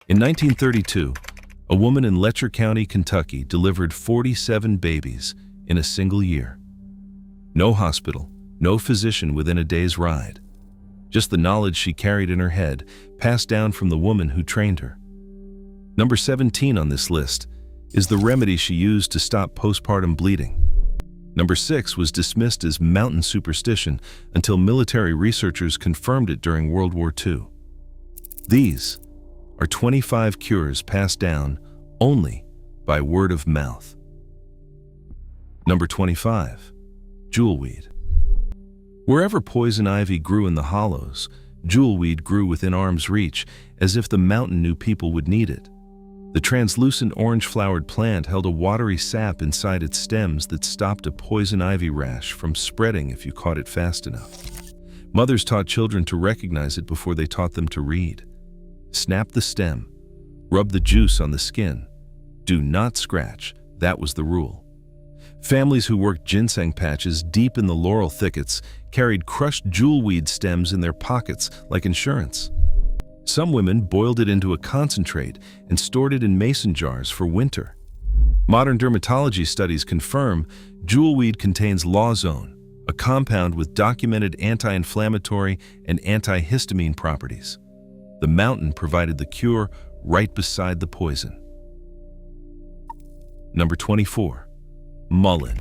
In 1932, a woman in Letcher County, Kentucky delivered 47 babies in a single year. No hospital, no physician within a day's ride. Just the knowledge she carried in her head, passed down from the woman who trained her. Number 17 on this list is the remedy she used to stop postpartum bleeding. Number 6 was dismissed as mountain superstition until military researchers confirmed it during World War II. These are 25 cures passed down only by word of mouth. Number 25, jewelweed. Wherever poison ivy grew in the hollows, jewelweed grew within arm's reach, as if the mountain knew people would need it. The translucent orange-flowered plant held a watery sap inside its stems that stopped a poison ivy rash from spreading if you caught it fast enough. Mothers taught children to recognize it before they taught them to read. Snap the stem, rub the juice on the skin. Do not scratch, that was the rule. Families who worked ginseng patches deep in the laurel thickets carried crushed jewelweed stems in their pockets like insurance. Some women boiled it into a concentrate and stored it in mason jars for winter. Modern dermatology studies confirm jewelweed contains lawzone, a compound with documented anti-inflammatory and antihistamine properties. The mountain provided the cure right beside the poison. Number 24, mullein.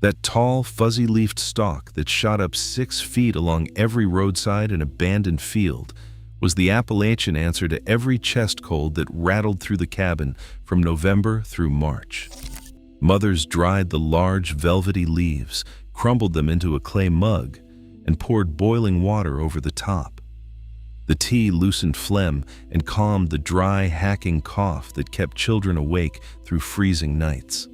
That tall, fuzzy-leafed stalk that shot up 6 feet along every roadside and abandoned field was the Appalachian answer to every chest cold that rattled through the cabin from November through March. Mothers dried the large, velvety leaves, crumbled them into a clay mug, and poured boiling water over the top. The tea loosened phlegm and calmed the dry, hacking cough that kept children awake through freezing nights.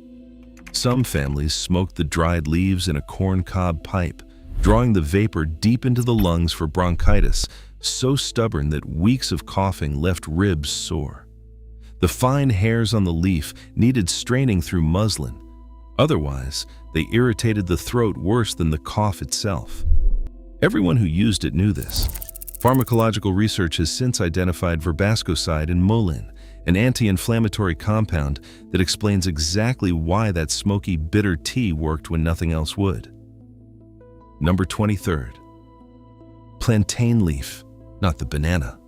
Some families smoked the dried leaves in a corncob pipe, drawing the vapor deep into the lungs for bronchitis, so stubborn that weeks of coughing left ribs sore. The fine hairs on the leaf needed straining through muslin. Otherwise, they irritated the throat worse than the cough itself. Everyone who used it knew this. Pharmacological research has since identified verbascoside in mullein, an anti-inflammatory compound that explains exactly why that smoky, bitter tea worked when nothing else would. Number 23rd, plantain leaf, not the banana.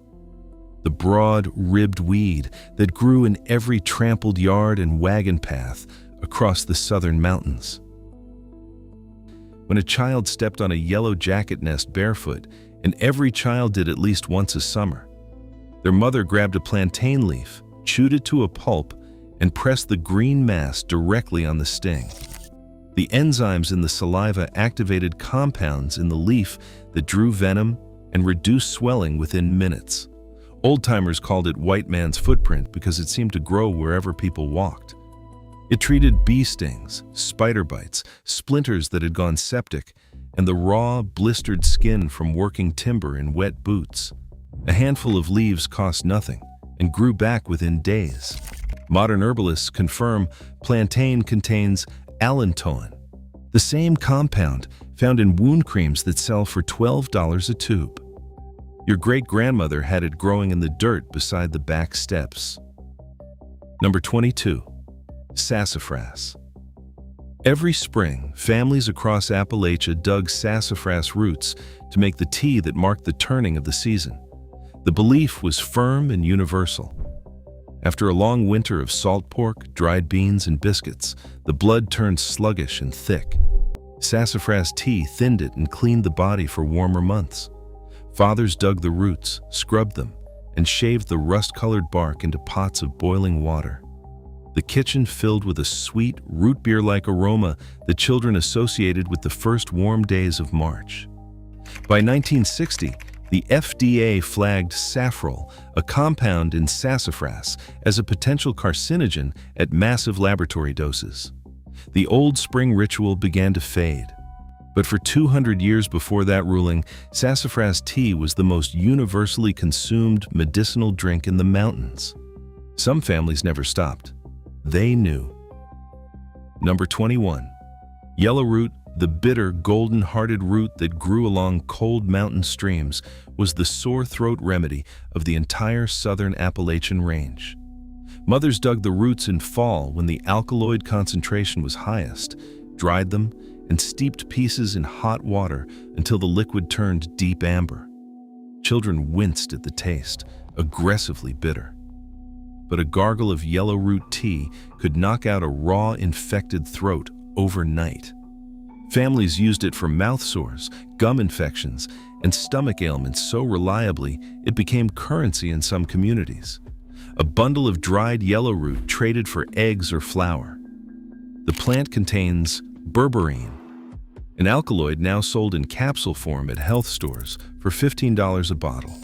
The broad, ribbed weed that grew in every trampled yard and wagon path across the southern mountains. When a child stepped on a yellow jacket nest barefoot, and every child did at least once a summer, their mother grabbed a plantain leaf, chewed it to a pulp, and pressed the green mass directly on the sting. The enzymes in the saliva activated compounds in the leaf that drew venom and reduced swelling within minutes. Old-timers called it white man's footprint because it seemed to grow wherever people walked. It treated bee stings, spider bites, splinters that had gone septic, and the raw, blistered skin from working timber in wet boots. A handful of leaves cost nothing and grew back within days. Modern herbalists confirm plantain contains allantoin, the same compound found in wound creams that sell for $12 a tube. Your great-grandmother had it growing in the dirt beside the back steps. Number 22, sassafras. Every spring, families across Appalachia dug sassafras roots to make the tea that marked the turning of the season. The belief was firm and universal. After a long winter of salt pork, dried beans, and biscuits, the blood turned sluggish and thick. Sassafras tea thinned it and cleaned the body for warmer months. Fathers dug the roots, scrubbed them, and shaved the rust-colored bark into pots of boiling water. The kitchen filled with a sweet, root beer-like aroma that children associated with the first warm days of March. By 1960, the FDA flagged safrole, a compound in sassafras, as a potential carcinogen at massive laboratory doses. The old spring ritual began to fade. But for 200 years before that ruling, sassafras tea was the most universally consumed medicinal drink in the mountains. Some families never stopped. They knew. Number 21. Yellowroot, The bitter, golden-hearted root that grew along cold mountain streams was the sore throat remedy of the entire southern Appalachian range. Mothers dug the roots in fall when the alkaloid concentration was highest, dried them, and steeped pieces in hot water until the liquid turned deep amber. Children winced at the taste, aggressively bitter. But a gargle of yellow root tea could knock out a raw, infected throat overnight. Families used it for mouth sores, gum infections, and stomach ailments so reliably it became currency in some communities. A bundle of dried yellow root traded for eggs or flour. The plant contains berberine, an alkaloid now sold in capsule form at health stores for $15 a bottle.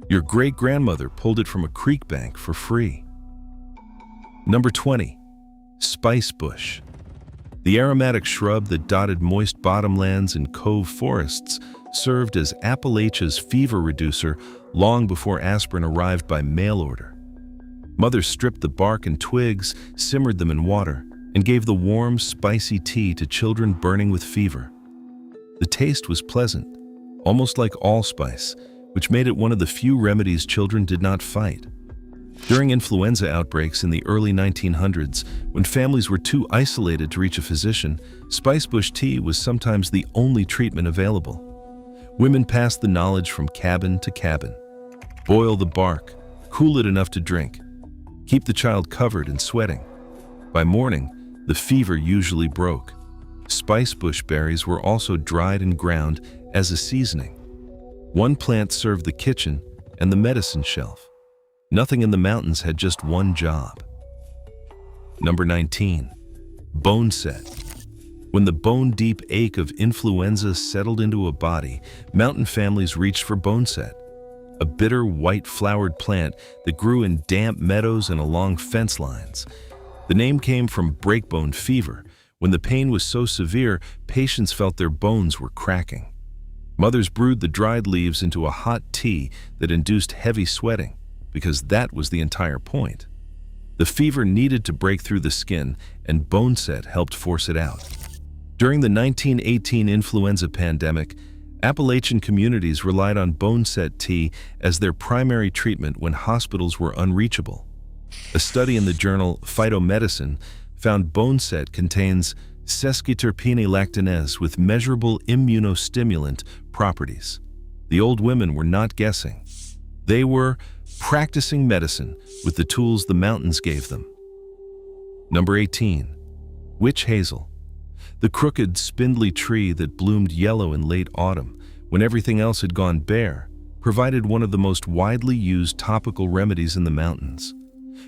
Your great-grandmother pulled it from a creek bank for free. Number 20. Spice bush. The aromatic shrub that dotted moist bottomlands and cove forests served as Appalachia's fever reducer long before aspirin arrived by mail order. Mothers stripped the bark and twigs, simmered them in water, and gave the warm, spicy tea to children burning with fever. The taste was pleasant, almost like allspice, which made it one of the few remedies children did not fight. During influenza outbreaks in the early 1900s, when families were too isolated to reach a physician, spicebush tea was sometimes the only treatment available. Women passed the knowledge from cabin to cabin. Boil the bark, cool it enough to drink. Keep the child covered and sweating. By morning, the fever usually broke. Spicebush berries were also dried and ground as a seasoning. One plant served the kitchen and the medicine shelf. Nothing in the mountains had just one job. Number 19. Boneset. When the bone-deep ache of influenza settled into a body, mountain families reached for boneset, a bitter white-flowered plant that grew in damp meadows and along fence lines. The name came from breakbone fever. When the pain was so severe, patients felt their bones were cracking. Mothers brewed the dried leaves into a hot tea that induced heavy sweating, because that was the entire point. The fever needed to break through the skin, and boneset helped force it out. During the 1918 influenza pandemic, Appalachian communities relied on boneset tea as their primary treatment when hospitals were unreachable. A study in the journal Phytomedicine found boneset contains sesquiterpene lactanase with measurable immunostimulant properties. The old women were not guessing. They were practicing medicine with the tools the mountains gave them. Number 18. Witch hazel. The crooked, spindly tree that bloomed yellow in late autumn, when everything else had gone bare, provided one of the most widely used topical remedies in the mountains.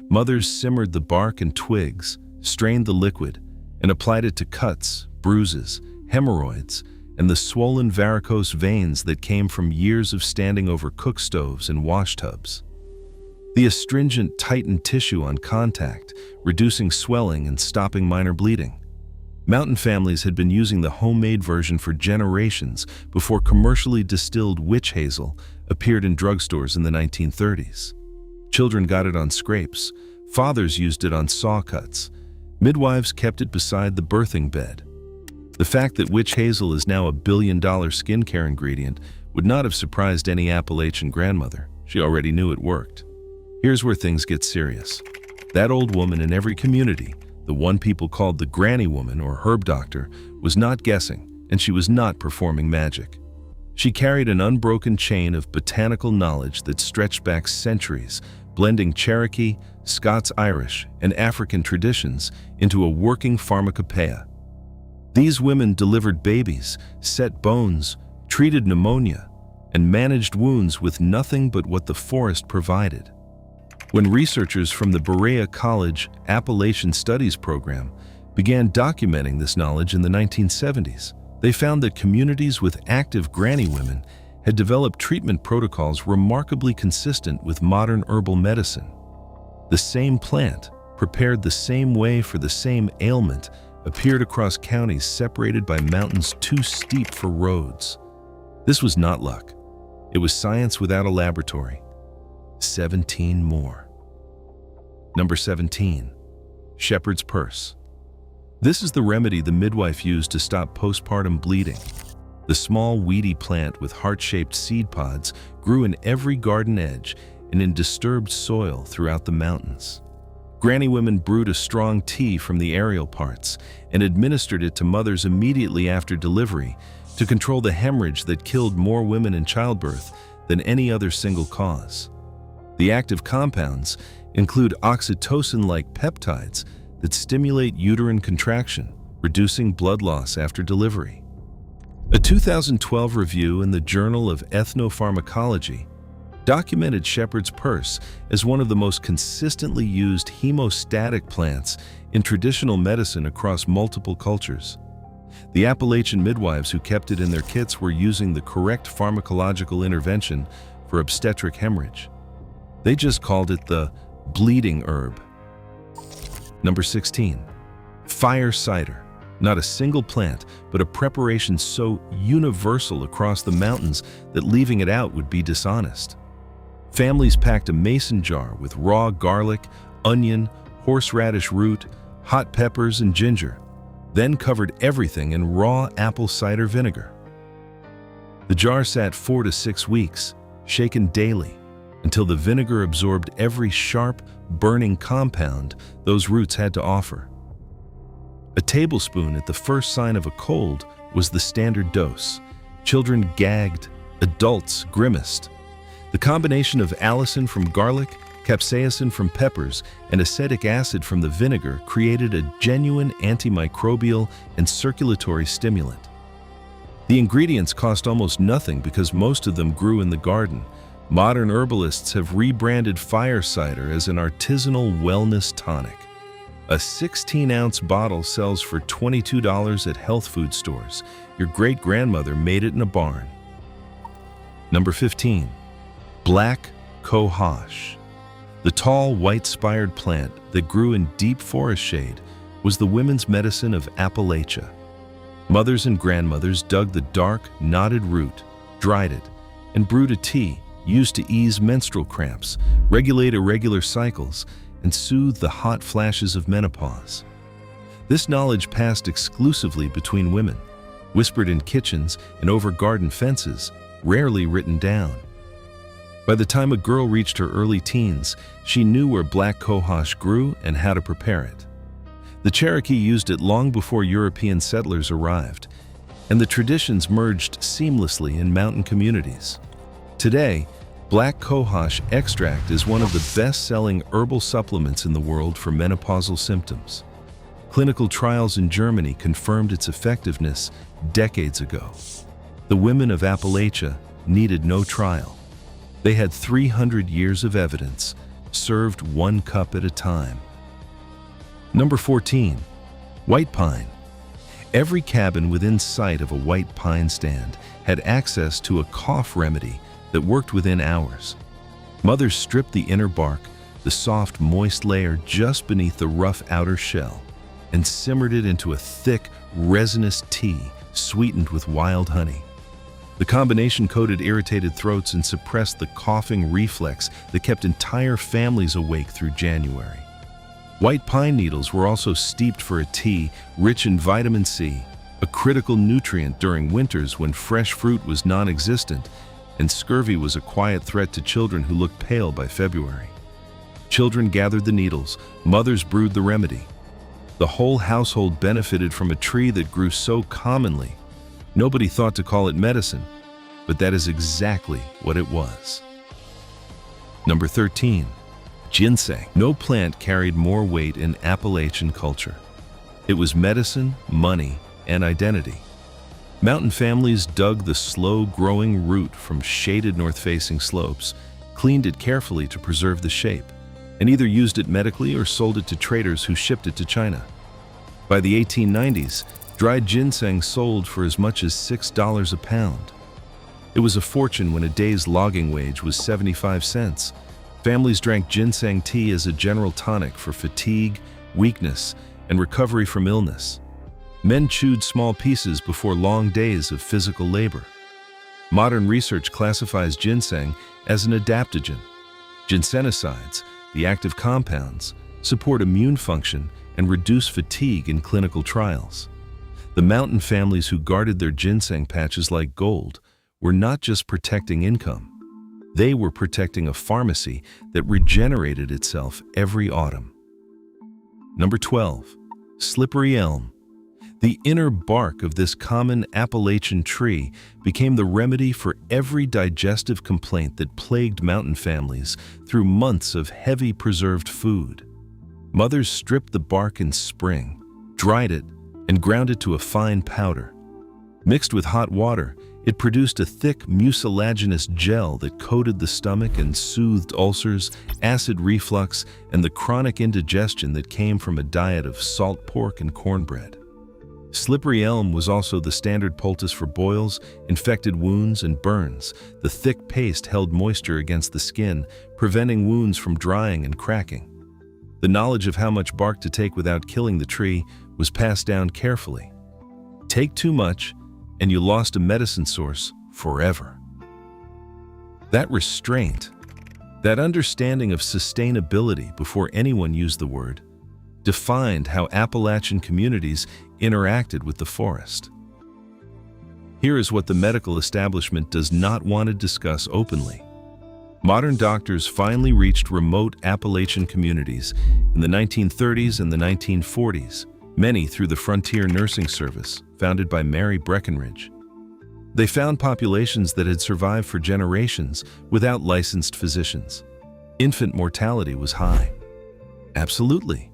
Mothers simmered the bark and twigs, strained the liquid, and applied it to cuts, bruises, hemorrhoids, and the swollen varicose veins that came from years of standing over cook stoves and wash tubs. The astringent tightened tissue on contact, reducing swelling and stopping minor bleeding. Mountain families had been using the homemade version for generations before commercially distilled witch hazel appeared in drugstores in the 1930s. Children got it on scrapes. Fathers used it on saw cuts. Midwives kept it beside the birthing bed. The fact that witch hazel is now a billion-dollar skincare ingredient would not have surprised any Appalachian grandmother. She already knew it worked. Here's where things get serious. That old woman in every community, the one people called the granny woman or herb doctor, was not guessing, and she was not performing magic. She carried an unbroken chain of botanical knowledge that stretched back centuries, blending Cherokee, Scots-Irish, and African traditions into a working pharmacopoeia. These women delivered babies, set bones, treated pneumonia, and managed wounds with nothing but what the forest provided. When researchers from the Berea College Appalachian Studies program began documenting this knowledge in the 1970s, they found that communities with active granny women had developed treatment protocols remarkably consistent with modern herbal medicine. The same plant, prepared the same way for the same ailment, appeared across counties separated by mountains too steep for roads. This was not luck. It was science without a laboratory. 17 more. Number 17. Shepherd's purse. This is the remedy the midwife used to stop postpartum bleeding. The small, weedy plant with heart-shaped seed pods grew in every garden edge and in disturbed soil throughout the mountains. Granny women brewed a strong tea from the aerial parts and administered it to mothers immediately after delivery to control the hemorrhage that killed more women in childbirth than any other single cause. The active compounds include oxytocin-like peptides that stimulate uterine contraction, reducing blood loss after delivery. A 2012 review in the Journal of Ethnopharmacology documented shepherd's purse as one of the most consistently used hemostatic plants in traditional medicine across multiple cultures. The Appalachian midwives who kept it in their kits were using the correct pharmacological intervention for obstetric hemorrhage. They just called it the bleeding herb. Number 16. Fire cider. Not a single plant, but a preparation so universal across the mountains that leaving it out would be dishonest. Families packed a mason jar with raw garlic, onion, horseradish root, hot peppers, and ginger, then covered everything in raw apple cider vinegar. The jar sat 4 to 6 weeks, shaken daily, until the vinegar absorbed every sharp, burning compound those roots had to offer. A tablespoon at the first sign of a cold was the standard dose. Children gagged, adults grimaced. The combination of allicin from garlic, capsaicin from peppers, and acetic acid from the vinegar created a genuine antimicrobial and circulatory stimulant. The ingredients cost almost nothing because most of them grew in the garden. Modern herbalists have rebranded fire cider as an artisanal wellness tonic. A 16-ounce bottle sells for $22 at health food stores. Your great-grandmother made it in a barn. Number 15. Black cohosh. The tall, white-spired plant that grew in deep forest shade was the women's medicine of Appalachia. Mothers and grandmothers dug the dark, knotted root, dried it, and brewed a tea used to ease menstrual cramps, regulate irregular cycles, and soothe the hot flashes of menopause. This knowledge passed exclusively between women, whispered in kitchens and over garden fences, rarely written down. By the time a girl reached her early teens, she knew where black cohosh grew and how to prepare it. The Cherokee used it long before European settlers arrived, and the traditions merged seamlessly in mountain communities. Today, black cohosh extract is one of the best-selling herbal supplements in the world for menopausal symptoms. Clinical trials in Germany confirmed its effectiveness decades ago. The women of Appalachia needed no trial. They had 300 years of evidence, served 1 cup at a time. Number 14. White pine. Every cabin within sight of a white pine stand had access to a cough remedy that worked within hours. Mothers stripped the inner bark, the soft, moist layer just beneath the rough outer shell, and simmered it into a thick, resinous tea sweetened with wild honey. The combination coated irritated throats and suppressed the coughing reflex that kept entire families awake through January. White pine needles were also steeped for a tea rich in vitamin C, a critical nutrient during winters when fresh fruit was non-existent and scurvy was a quiet threat to children who looked pale by February. Children gathered the needles, mothers brewed the remedy. The whole household benefited from a tree that grew so commonly. Nobody thought to call it medicine, but that is exactly what it was. Number 13. Ginseng. No plant carried more weight in Appalachian culture. It was medicine, money, and identity. Mountain families dug the slow-growing root from shaded north-facing slopes, cleaned it carefully to preserve the shape, and either used it medically or sold it to traders who shipped it to China. By the 1890s, dried ginseng sold for as much as $6 a pound. It was a fortune when a day's logging wage was 75 cents. Families drank ginseng tea as a general tonic for fatigue, weakness, and recovery from illness. Men chewed small pieces before long days of physical labor. Modern research classifies ginseng as an adaptogen. Ginsenosides, the active compounds, support immune function and reduce fatigue in clinical trials. The mountain families who guarded their ginseng patches like gold were not just protecting income. They were protecting a pharmacy that regenerated itself every autumn. Number 12. Slippery elm. The inner bark of this common Appalachian tree became the remedy for every digestive complaint that plagued mountain families through months of heavy preserved food. Mothers stripped the bark in spring, dried it, and ground it to a fine powder. Mixed with hot water, it produced a thick mucilaginous gel that coated the stomach and soothed ulcers, acid reflux, and the chronic indigestion that came from a diet of salt pork and cornbread. Slippery elm was also the standard poultice for boils, infected wounds, and burns. The thick paste held moisture against the skin, preventing wounds from drying and cracking. The knowledge of how much bark to take without killing the tree was passed down carefully. Take too much, and you lost a medicine source forever. That restraint, that understanding of sustainability before anyone used the word, defined how Appalachian communities interacted with the forest. Here is what the medical establishment does not want to discuss openly. Modern doctors finally reached remote Appalachian communities in the 1930s and the 1940s, many through the Frontier Nursing Service, founded by Mary Breckinridge. They found populations that had survived for generations without licensed physicians. Infant mortality was high. Absolutely.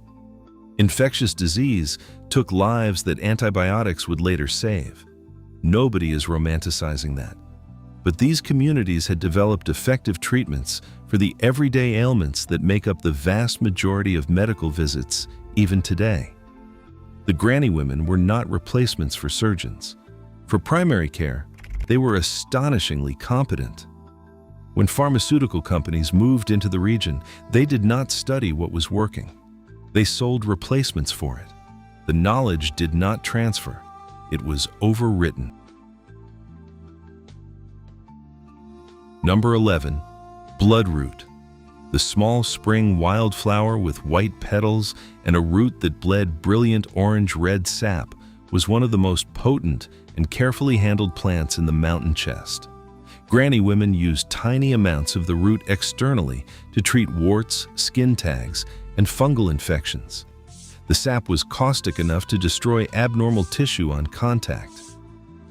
Infectious disease took lives that antibiotics would later save. Nobody is romanticizing that. But these communities had developed effective treatments for the everyday ailments that make up the vast majority of medical visits even today. The granny women were not replacements for surgeons. For primary care, they were astonishingly competent. When pharmaceutical companies moved into the region, they did not study what was working. They sold replacements for it. The knowledge did not transfer. It was overwritten. Number 11. Bloodroot. The small spring wildflower with white petals and a root that bled brilliant orange-red sap was one of the most potent and carefully handled plants in the mountain chest. Granny women used tiny amounts of the root externally to treat warts, skin tags, and fungal infections. The sap was caustic enough to destroy abnormal tissue on contact.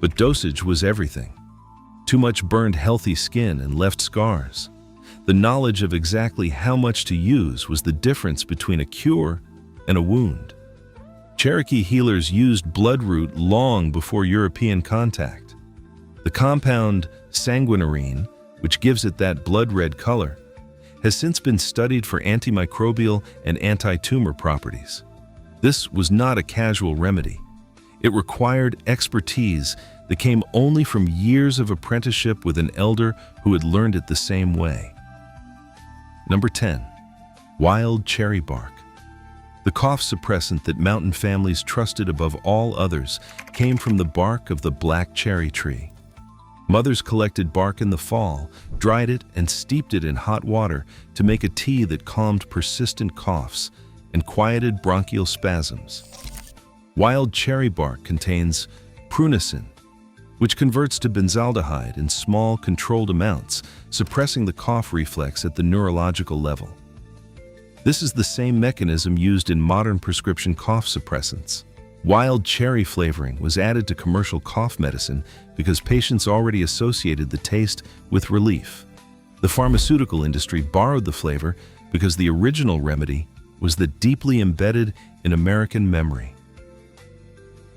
But dosage was everything. Too much burned healthy skin and left scars. The knowledge of exactly how much to use was the difference between a cure and a wound. Cherokee healers used bloodroot long before European contact. The compound sanguinarine, which gives it that blood-red color, has since been studied for antimicrobial and anti-tumor properties. This was not a casual remedy. It required expertise that came only from years of apprenticeship with an elder who had learned it the same way. Number 10. Wild cherry bark. The cough suppressant that mountain families trusted above all others came from the bark of the black cherry tree. Mothers collected bark in the fall, dried it, and steeped it in hot water to make a tea that calmed persistent coughs and quieted bronchial spasms. Wild cherry bark contains prunicin, which converts to benzaldehyde in small, controlled amounts, suppressing the cough reflex at the neurological level. This is the same mechanism used in modern prescription cough suppressants. Wild cherry flavoring was added to commercial cough medicine because patients already associated the taste with relief. The pharmaceutical industry borrowed the flavor because the original remedy was deeply embedded in American memory.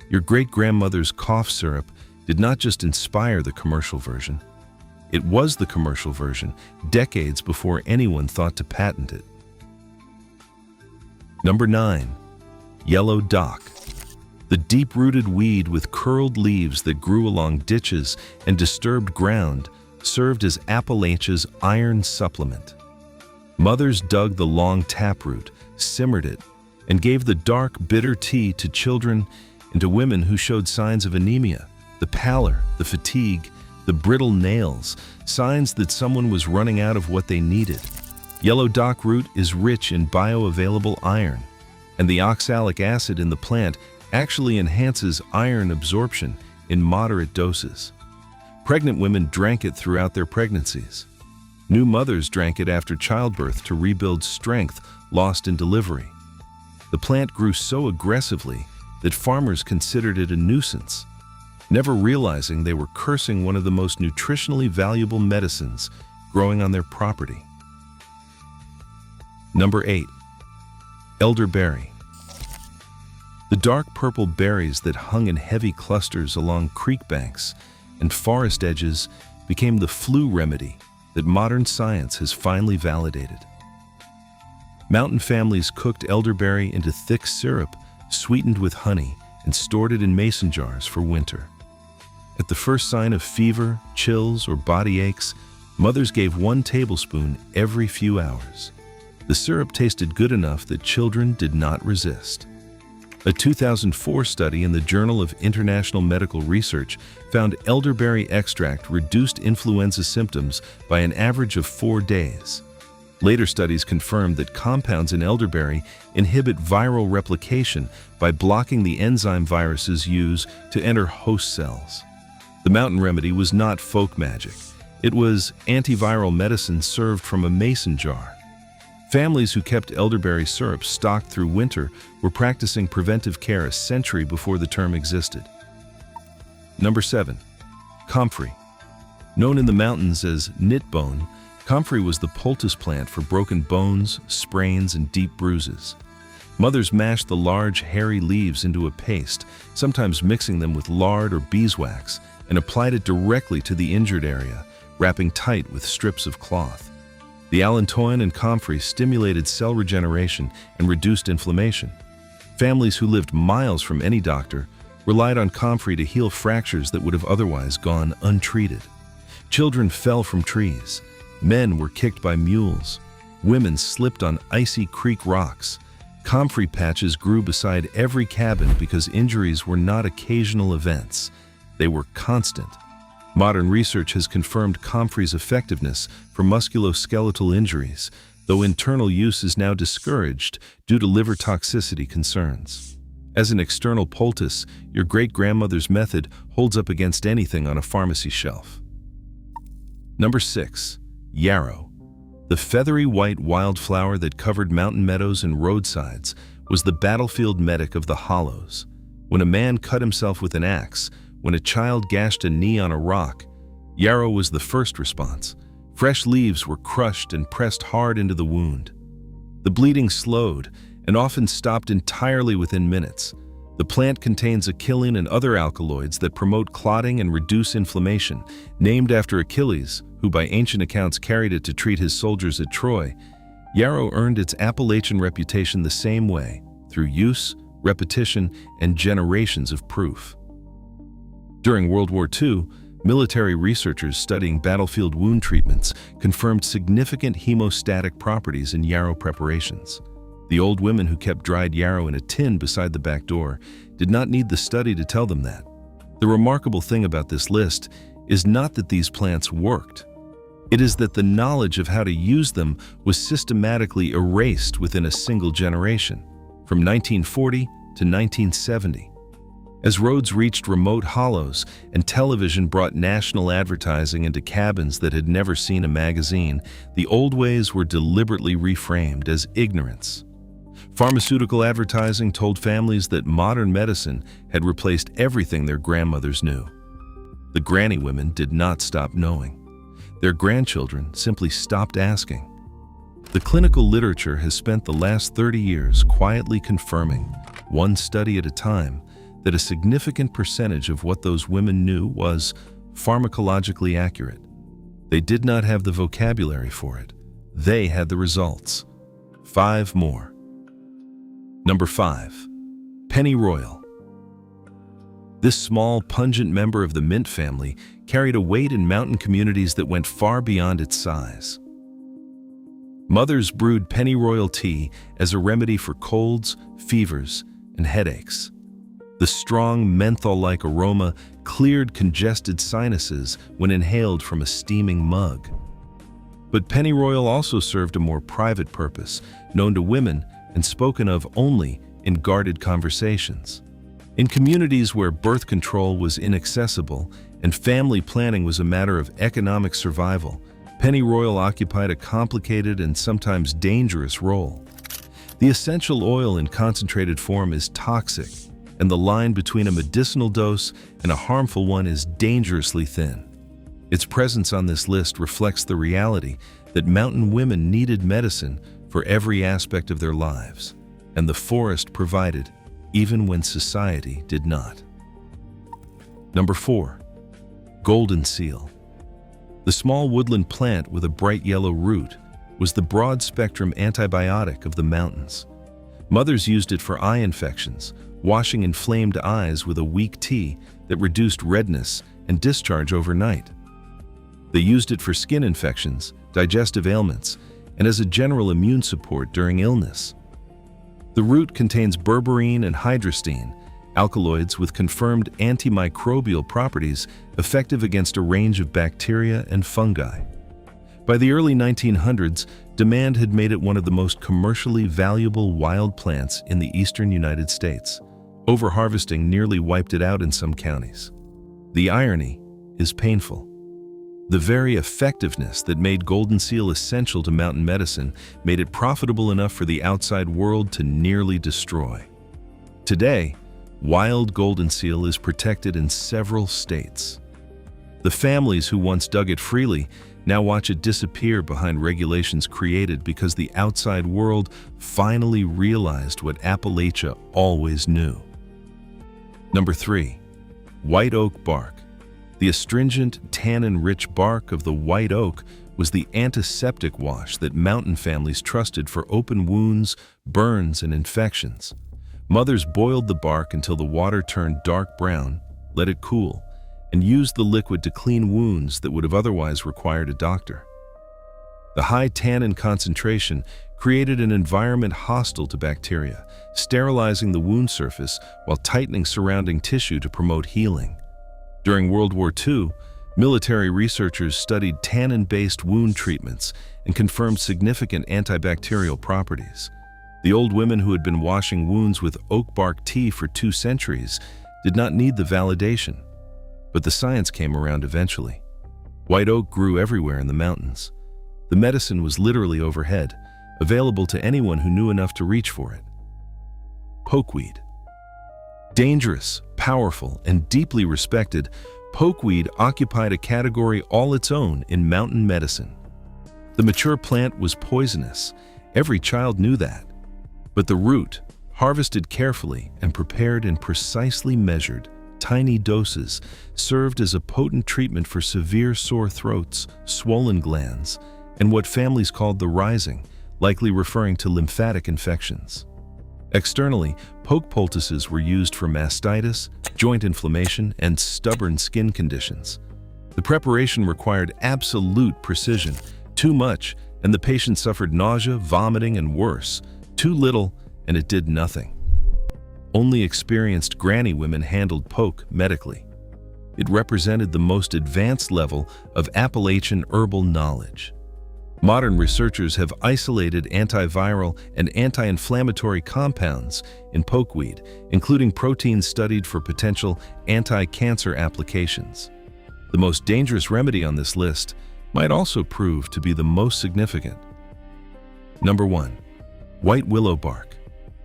Your great-grandmother's cough syrup did not just inspire the commercial version. It was the commercial version decades before anyone thought to patent it. Number 9. Yellow dock. The deep-rooted weed with curled leaves that grew along ditches and disturbed ground served as Appalachia's iron supplement. Mothers dug the long taproot, simmered it, and gave the dark, bitter tea to children and to women who showed signs of anemia, the pallor, the fatigue, the brittle nails, signs that someone was running out of what they needed. Yellow dock root is rich in bioavailable iron. and the oxalic acid in the plant actually enhances iron absorption in moderate doses. Pregnant women drank it throughout their pregnancies. New mothers drank it after childbirth to rebuild strength lost in delivery. The plant grew so aggressively that farmers considered it a nuisance, never realizing they were cursing one of the most nutritionally valuable medicines growing on their property. Number 8. Elderberry. The dark purple berries that hung in heavy clusters along creek banks and forest edges became the flu remedy that modern science has finally validated. Mountain families cooked elderberry into thick syrup, sweetened with honey, and stored it in mason jars for winter. At the first sign of fever, chills, or body aches, mothers gave 1 tablespoon every few hours. The syrup tasted good enough that children did not resist. A 2004 study in the Journal of International Medical Research found elderberry extract reduced influenza symptoms by an average of 4 days. Later studies confirmed that compounds in elderberry inhibit viral replication by blocking the enzyme viruses use to enter host cells. The mountain remedy was not folk magic. It was antiviral medicine served from a mason jar. Families who kept elderberry syrup stocked through winter were practicing preventive care a century before the term existed. Number 7. Comfrey. Known in the mountains as knitbone, comfrey was the poultice plant for broken bones, sprains, and deep bruises. Mothers mashed the large, hairy leaves into a paste, sometimes mixing them with lard or beeswax, and applied it directly to the injured area, wrapping tight with strips of cloth. The allantoin and comfrey stimulated cell regeneration and reduced inflammation. Families who lived miles from any doctor relied on comfrey to heal fractures that would have otherwise gone untreated. Children fell from trees. Men were kicked by mules. Women slipped on icy creek rocks. Comfrey patches grew beside every cabin because injuries were not occasional events. They were constant. Modern research has confirmed comfrey's effectiveness for musculoskeletal injuries, though internal use is now discouraged due to liver toxicity concerns. As an external poultice, your great-grandmother's method holds up against anything on a pharmacy shelf. Number 6. Yarrow. The feathery white wildflower that covered mountain meadows and roadsides was the battlefield medic of the hollows. When a man cut himself with an axe, when a child gashed a knee on a rock, yarrow was the first response. Fresh leaves were crushed and pressed hard into the wound. The bleeding slowed and often stopped entirely within minutes. The plant contains achillin and other alkaloids that promote clotting and reduce inflammation. Named after Achilles, who by ancient accounts carried it to treat his soldiers at Troy, yarrow earned its Appalachian reputation the same way, through use, repetition, and generations of proof. During World War II, military researchers studying battlefield wound treatments confirmed significant hemostatic properties in yarrow preparations. The old women who kept dried yarrow in a tin beside the back door did not need the study to tell them that. The remarkable thing about this list is not that these plants worked. It is that the knowledge of how to use them was systematically erased within a single generation, from 1940 to 1970. As roads reached remote hollows and television brought national advertising into cabins that had never seen a magazine, the old ways were deliberately reframed as ignorance. Pharmaceutical advertising told families that modern medicine had replaced everything their grandmothers knew. The granny women did not stop knowing. Their grandchildren simply stopped asking. The clinical literature has spent the last 30 years quietly confirming, one study at a time, that a significant percentage of what those women knew was pharmacologically accurate. They did not have the vocabulary for it. They had the results. 5 more. Number 5. Pennyroyal. This small, pungent member of the mint family carried a weight in mountain communities that went far beyond its size. Mothers brewed pennyroyal tea as a remedy for colds, fevers, and headaches. The strong, menthol-like aroma cleared congested sinuses when inhaled from a steaming mug. But pennyroyal also served a more private purpose, known to women and spoken of only in guarded conversations. In communities where birth control was inaccessible and family planning was a matter of economic survival, pennyroyal occupied a complicated and sometimes dangerous role. The essential oil in concentrated form is toxic, and the line between a medicinal dose and a harmful one is dangerously thin. Its presence on this list reflects the reality that mountain women needed medicine for every aspect of their lives, and the forest provided even when society did not. Number 4. Goldenseal. The small woodland plant with a bright yellow root was the broad-spectrum antibiotic of the mountains. Mothers used it for eye infections, washing inflamed eyes with a weak tea that reduced redness and discharge overnight. They used it for skin infections, digestive ailments, and as a general immune support during illness. The root contains berberine and hydrostein, alkaloids with confirmed antimicrobial properties effective against a range of bacteria and fungi. By the early 1900s, demand had made it one of the most commercially valuable wild plants in the eastern United States. Overharvesting nearly wiped it out in some counties. The irony is painful. The very effectiveness that made Goldenseal essential to mountain medicine made it profitable enough for the outside world to nearly destroy. Today, wild Goldenseal is protected in several states. The families who once dug it freely now watch it disappear behind regulations created because the outside world finally realized what Appalachia always knew. Number 3. White oak bark. The astringent, tannin-rich bark of the white oak was the antiseptic wash that mountain families trusted for open wounds, burns, and infections. Mothers boiled the bark until the water turned dark brown, let it cool, and used the liquid to clean wounds that would have otherwise required a doctor. The high tannin concentration created an environment hostile to bacteria, sterilizing the wound surface while tightening surrounding tissue to promote healing. During World War II, military researchers studied tannin-based wound treatments and confirmed significant antibacterial properties. The old women who had been washing wounds with oak bark tea for 2 centuries did not need the validation. But the science came around eventually. White oak grew everywhere in the mountains. The medicine was literally overhead, available to anyone who knew enough to reach for it. Pokeweed. Dangerous, powerful, and deeply respected, pokeweed occupied a category all its own in mountain medicine. The mature plant was poisonous. Every child knew that. But the root, harvested carefully and prepared in precisely measured, tiny doses, served as a potent treatment for severe sore throats, swollen glands, and what families called the rising, likely referring to lymphatic infections. Externally, poke poultices were used for mastitis, joint inflammation, and stubborn skin conditions. The preparation required absolute precision. Too much, and the patient suffered nausea, vomiting, and worse. Too little, and it did nothing. Only experienced granny women handled poke medically. It represented the most advanced level of Appalachian herbal knowledge. Modern researchers have isolated antiviral and anti-inflammatory compounds in pokeweed, including proteins studied for potential anti-cancer applications. The most dangerous remedy on this list might also prove to be the most significant. Number 1. White willow bark.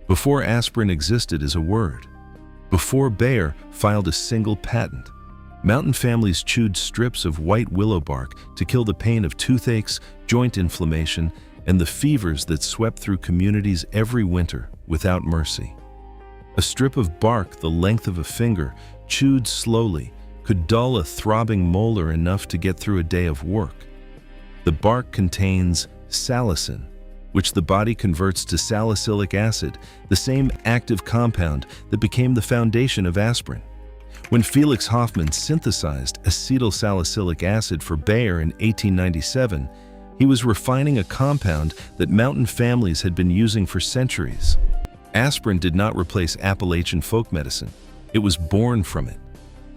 Before aspirin existed as a word, before Bayer filed a single patent, mountain families chewed strips of white willow bark to kill the pain of toothaches, joint inflammation, and the fevers that swept through communities every winter without mercy. A strip of bark the length of a finger, chewed slowly, could dull a throbbing molar enough to get through a day of work. The bark contains salicin, which the body converts to salicylic acid, the same active compound that became the foundation of aspirin. When Felix Hoffmann synthesized acetylsalicylic acid for Bayer in 1897, he was refining a compound that mountain families had been using for centuries. Aspirin did not replace Appalachian folk medicine. It was born from it.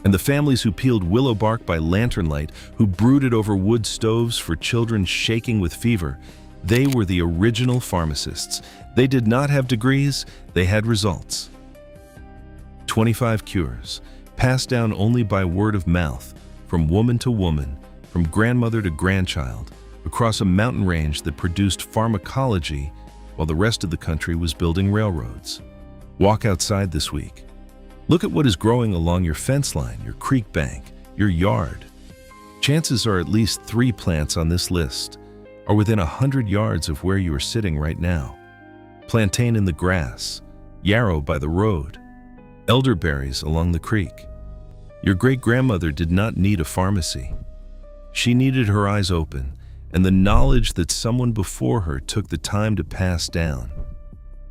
And the families who peeled willow bark by lantern light, who brooded over wood stoves for children shaking with fever, They were the original pharmacists. They did not have degrees, they had results. 25 cures, passed down only by word of mouth, from woman to woman, from grandmother to grandchild, across a mountain range that produced pharmacology while the rest of the country was building railroads. Walk outside this week. Look at what is growing along your fence line, your creek bank, your yard. Chances are at least 3 plants on this list are within 100 yards of where you are sitting right now. Plantain in the grass, yarrow by the road, elderberries along the creek. Your great-grandmother did not need a pharmacy. She needed her eyes open and the knowledge that someone before her took the time to pass down.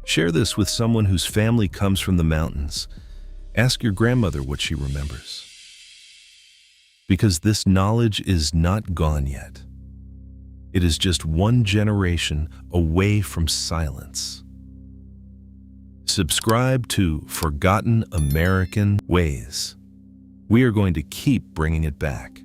Share this with someone whose family comes from the mountains. Ask your grandmother what she remembers. Because this knowledge is not gone yet. It is just one generation away from silence. Subscribe to Forgotten American Ways. We are going to keep bringing it back.